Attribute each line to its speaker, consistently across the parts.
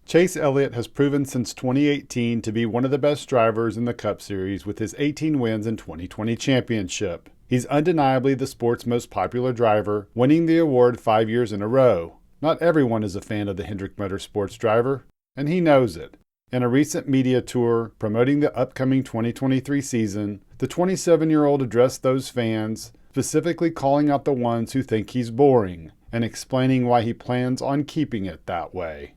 Speaker 1: Chase Elliott has proven since 2018 to be one of the best drivers in the Cup Series with his 18 wins in 2020 championship. He's undeniably the sport's most popular driver, winning the award 5 years in a row. Not everyone is a fan of the Hendrick Motorsports driver, and he knows it. In a recent media tour promoting the upcoming 2023 season, the 27-year-old addressed those fans, specifically calling out the ones who think he's boring and explaining why he plans on keeping it that way.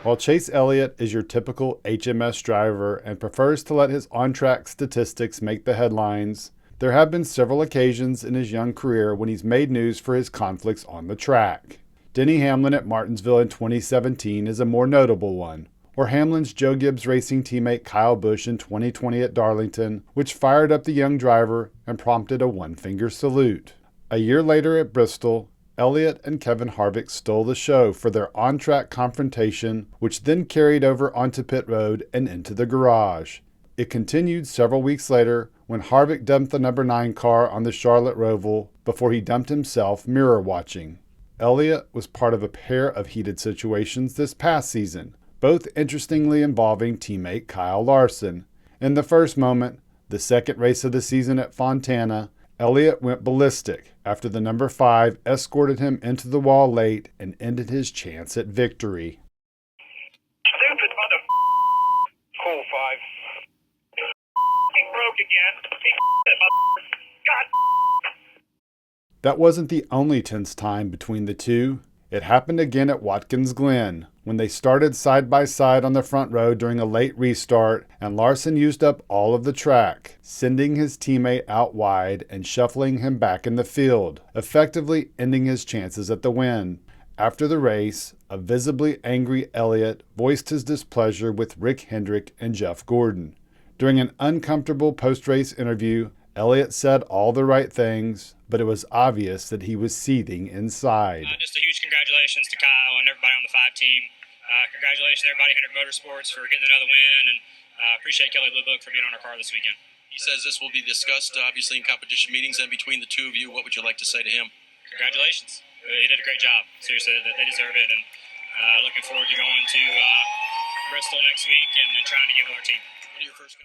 Speaker 1: While Chase Elliott is your typical HMS driver and prefers to let his on-track statistics make the headlines, there have been several occasions in his young career when he's made news for his conflicts on the track. Denny Hamlin at Martinsville in 2017 is a more notable one, or Hamlin's Joe Gibbs Racing teammate Kyle Busch in 2020 at Darlington, which fired up the young driver and prompted a one-finger salute. A year later at Bristol, Elliott and Kevin Harvick stole the show for their on-track confrontation, which then carried over onto pit road and into the garage. It continued several weeks later when Harvick dumped the number 9 car on the Charlotte Roval before he dumped himself mirror watching. Elliott was part of a pair of heated situations this past season, both interestingly involving teammate Kyle Larson. In the first moment, the second race of the season at Fontana, Elliott went ballistic after the number 5 escorted him into the wall late and ended his chance at victory.
Speaker 2: Stupid mother. Cool 5. He broke again. God.
Speaker 1: That wasn't the only tense time between the two. It happened again at Watkins Glen, when they started side by side on the front row during a late restart, and Larson used up all of the track, sending his teammate out wide and shuffling him back in the field, effectively ending his chances at the win. After the race, a visibly angry Elliott voiced his displeasure with Rick Hendrick and Jeff Gordon. During an uncomfortable post-race interview, Elliott said all the right things, but it was obvious that he was seething inside.
Speaker 3: Just a huge congratulations to Kyle and everybody on the 5 team. Congratulations to everybody at Hendrick Motorsports for getting another win, and appreciate Kelly Blue Book for being on our car this weekend.
Speaker 4: He says this will be discussed, obviously, in competition meetings and between the two of you. What would you like to say to him?
Speaker 3: Congratulations. He did a great job. Seriously, they deserve it, and looking forward to going to Bristol next week and trying to get with our team.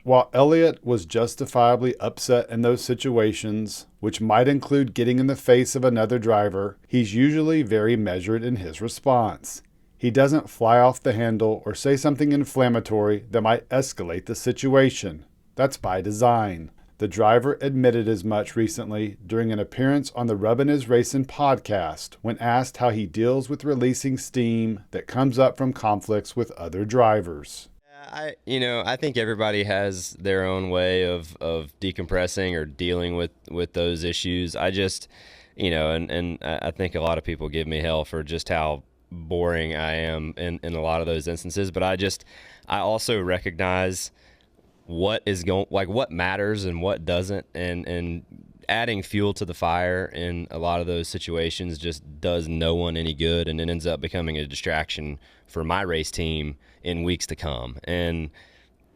Speaker 1: While Elliott was justifiably upset in those situations, which might include getting in the face of another driver, he's usually very measured in his response. He doesn't fly off the handle or say something inflammatory that might escalate the situation. That's by design. The driver admitted as much recently during an appearance on the Rubbin Is Racing podcast when asked how he deals with releasing steam that comes up from conflicts with other drivers.
Speaker 5: I think everybody has their own way of decompressing or dealing with those issues. I just, and I think a lot of people give me hell for just how boring I am in a lot of those instances. But I also recognize what matters and what doesn't, and adding fuel to the fire in a lot of those situations just does no one any good, and it ends up becoming a distraction for my race team in weeks to come. And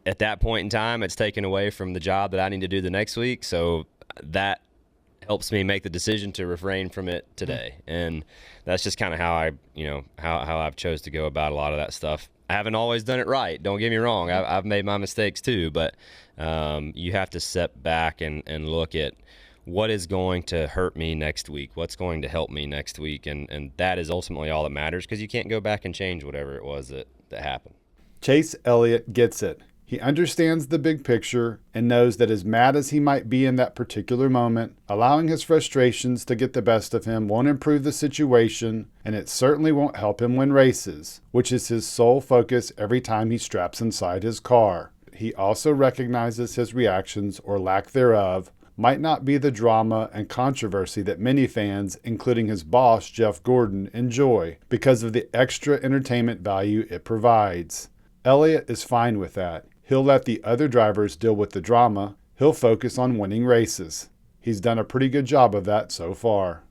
Speaker 5: at that point in time, it's taken away from the job that I need to do the next week. So that helps me make the decision to refrain from it today. And that's just kind of how how I've chose to go about a lot of that stuff. I haven't always done it right. Don't get me wrong. I've made my mistakes too, but you have to step back and look at what is going to hurt me next week, what's going to help me next week, and that is ultimately all that matters, because you can't go back and change whatever it was that happened.
Speaker 1: Chase Elliott gets it. He understands the big picture and knows that as mad as he might be in that particular moment, allowing his frustrations to get the best of him won't improve the situation, and it certainly won't help him win races, which is his sole focus every time he straps inside his car. He also recognizes his reactions, or lack thereof, might not be the drama and controversy that many fans, including his boss, Jeff Gordon, enjoy because of the extra entertainment value it provides. Elliott is fine with that. He'll let the other drivers deal with the drama. He'll focus on winning races. He's done a pretty good job of that so far.